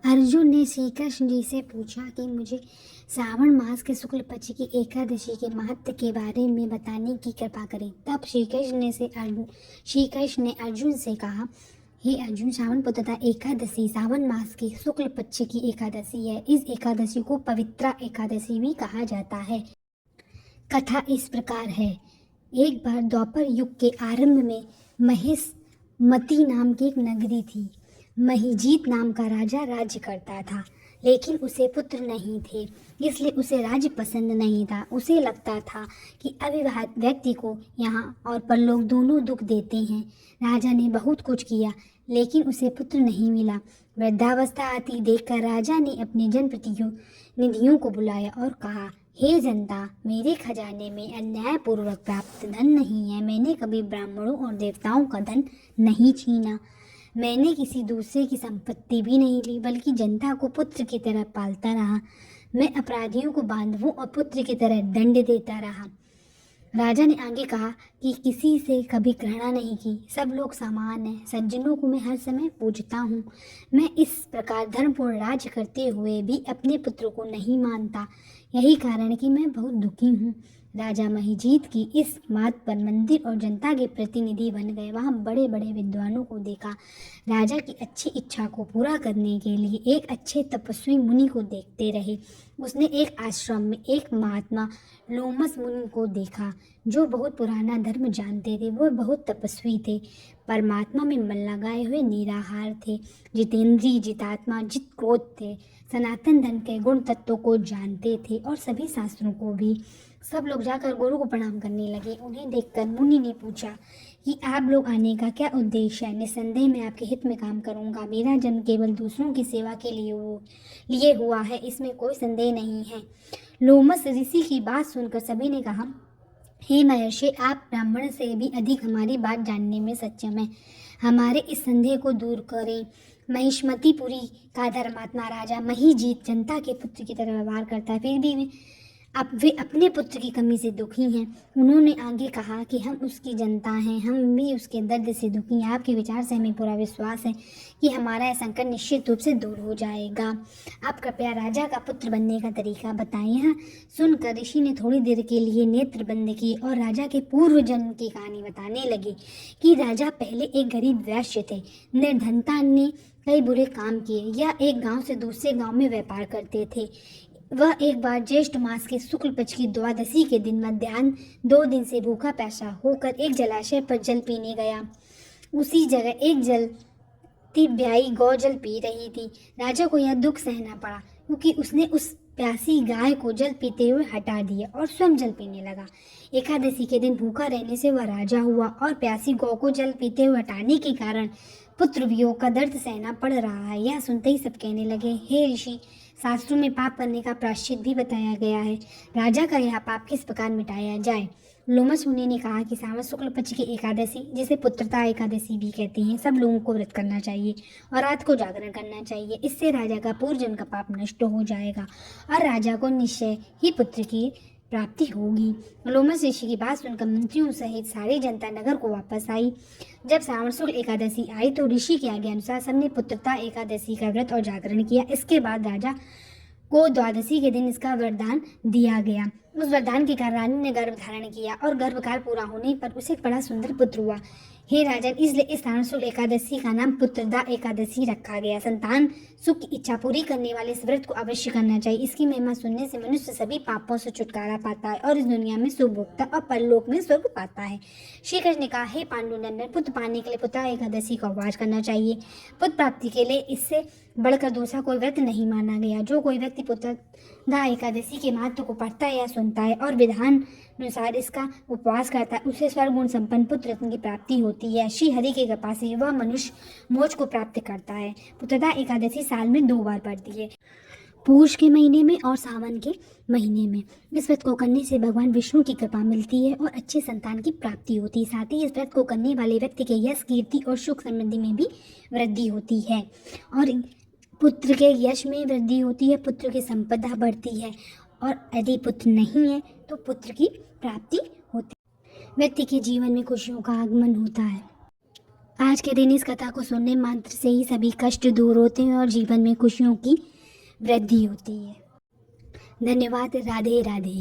अर्जुन ने श्री कृष्ण जी से पूछा कि मुझे श्रावण मास के शुक्ल पक्ष की एकादशी के महत्व के बारे में बताने की कृपा करें। तब श्री कृष्ण ने अर्जुन से कहा, हे अर्जुन, श्रावण पुत्रता एकादशी श्रावण मास की शुक्ल पक्ष की एकादशी है। इस एकादशी को पवित्रा एकादशी भी कहा जाता है। कथा इस प्रकार है। एक बार द्वापर युग के आरंभ में महेशमती नाम की एक नगरी थी। महीजीत नाम का राजा राज्य करता था, लेकिन उसे पुत्र नहीं थे, इसलिए उसे राज्य पसंद नहीं था। उसे लगता था कि अविवाहित व्यक्ति को यहाँ और परलोक दोनों दुख देते हैं। राजा ने बहुत कुछ किया, लेकिन उसे पुत्र नहीं मिला। वृद्धावस्था आती देखकर राजा ने अपने जनप्रतिनिधियों को बुलाया और कहा, हे जनता, मेरे खजाने में अन्यायपूर्वक प्राप्त धन नहीं है। मैंने कभी ब्राह्मणों और देवताओं का धन नहीं छीना। मैंने किसी दूसरे की संपत्ति भी नहीं ली, बल्कि जनता को पुत्र की तरह पालता रहा। मैं अपराधियों को बांधवों और पुत्र की तरह दंड देता रहा। राजा ने आगे कहा कि किसी से कभी घृणा नहीं की। सब लोग समान हैं। सज्जनों को मैं हर समय पूजता हूँ। मैं इस प्रकार धर्मपूर्ण राज्य करते हुए भी अपने पुत्र को नहीं मानता। यही कारण है कि मैं बहुत दुखी हूँ। राजा महीजीत की इस बात पर मंदिर और जनता के प्रतिनिधि बन गए। वहाँ बड़े बड़े विद्वानों को देखा। राजा की अच्छी इच्छा को पूरा करने के लिए एक अच्छे तपस्वी मुनि को देखते रहे। उसने एक आश्रम में एक महात्मा लोमस मुनि को देखा, जो बहुत पुराना धर्म जानते थे। वो बहुत तपस्वी थे, परमात्मा में मन लगाए हुए निराहार थे, जितेंद्रिय, जितात्मा, जित क्रोध थे, सनातन धर्म के गुण तत्वों को जानते थे और सभी शास्त्रों को भी। सब लोग जाकर गुरु को प्रणाम करने लगे। उन्हें देखकर मुनि ने पूछा कि आप लोग आने का क्या उद्देश्य है। निस्संदेह मैं आपके हित में काम करूंगा। मेरा जन्म केवल दूसरों की सेवा के लिए हुआ है, इसमें कोई संदेह नहीं है। लोमस ऋषि की बात सुनकर सभी ने कहा, हे महर्षि, आप ब्राह्मण से भी अधिक हमारी बात जानने में सक्षम हैं। हमारे इस संदेह को दूर करें। महिष्मतीपुरी का धर्मात्मा राजा महीजीत जनता के पुत्र की तरह व्यवहार करता है, फिर भी अब वे अपने पुत्र की कमी से दुखी हैं। उन्होंने आगे कहा कि हम उसकी जनता हैं, हम भी उसके दर्द से दुखी हैं। आपके विचार से हमें पूरा विश्वास है कि हमारा यह संकट निश्चित रूप से दूर हो जाएगा। आप कृपया राजा का पुत्र बनने का तरीका बताइए। सुनकर ऋषि ने थोड़ी देर के लिए नेत्र बंद किए और राजा के पूर्व जन्म की कहानी बताने लगे कि राजा पहले एक गरीब वैश्य थे। निर्धनता ने कई बुरे काम किए। यह एक गांव से दूसरे गांव में व्यापार करते थे। वह एक बार ज्येष्ठ मास के शुक्ल पक्ष की द्वादशी के दिन मध्याह्न 2 दिन से भूखा प्यासा होकर एक जलाशय पर जल पीने गया। उसी जगह एक जलती ब्याई गौ जल पी रही थी। राजा को यह दुख सहना पड़ा, क्योंकि उसने उस प्यासी गाय को जल पीते हुए हटा दिया और स्वयं जल पीने लगा। एकादशी के दिन भूखा रहने से वह राजा हुआ और प्यासी गौ को जल पीते हुए हटाने के कारण पुत्र वियोग का दर्द सहना पड़ रहा है। यह सुनते ही सब कहने लगे, हे ऋषि, शास्त्रों में पाप करने का प्रायश्चित भी बताया गया है। राजा का यह पाप किस प्रकार मिटाया जाए। लोमस मुनि ने कहा कि श्रावण शुक्ल पक्ष की एकादशी, जिसे पुत्रता एकादशी भी कहते हैं, सब लोगों को व्रत करना चाहिए और रात को जागरण करना चाहिए। इससे राजा का पूर्व जन्म का पाप नष्ट हो जाएगा और राजा को निश्चय ही पुत्र की प्राप्ति होगी। लोमस ऋषि की बात सुनकर मंत्रियों सहित सारी जनता नगर को वापस आई। जब श्रावण शुक्ल एकादशी आई तो ऋषि के आज्ञा अनुसार सबने पुत्रता एकादशी का व्रत और जागरण किया। इसके बाद राजा को द्वादशी के दिन इसका वरदान दिया गया। उस वरदान के कारण रानी ने गर्भ धारण किया और गर्भकाल पूरा होने पर उसे एक बड़ा सुंदर पुत्र हुआ। हे राजन, इसलिए इस श्रावण शुक्ल एकादशी का नाम पुत्रदा एकादशी रखा गया। संतान सुख की इच्छा पूरी करने वाले इस व्रत को अवश्य करना चाहिए। इसकी महिमा सुनने से मनुष्य सभी पापों से छुटकारा पाता है और इस दुनिया में सुख भोगता और परलोक में स्वर्ग पाता है। श्री कृष्ण ने कहा, हे पांडुनंदन, पुत्र पाने के लिए पुत्र एकादशी का उपवास करना चाहिए। पुत्र प्राप्ति के लिए इससे बढ़कर दूसरा कोई व्रत नहीं माना गया। जो कोई व्यक्ति पुत्रदा एकादशी के महत्व को पढ़ता है या सुनता है और विधान अनुसार इसका उपवास करता है, उसे स्वर्ग गुण संपन्न पुत्र रत्न की प्राप्ति होती है। श्री हरि की कृपा से वह मनुष्य मोक्ष को प्राप्त करता है। पुत्रदा एकादशी साल में 2 बार पड़ती है, पूष के महीने में और सावन के महीने में। इस व्रत को करने से भगवान विष्णु की कृपा मिलती है और अच्छे संतान की प्राप्ति होती है। साथ ही इस व्रत को करने वाले व्यक्ति के यश, कीर्ति और सुख समृद्धि में भी वृद्धि होती है और पुत्र के यश में वृद्धि होती है, पुत्र की संपदा बढ़ती है और यदि पुत्र नहीं है तो पुत्र की प्राप्ति होती है। व्यक्ति के जीवन में खुशियों का आगमन होता है। आज के दिन इस कथा को सुनने मात्र से ही सभी कष्ट दूर होते हैं और जीवन में खुशियों की वृद्धि होती है। धन्यवाद। राधे राधे।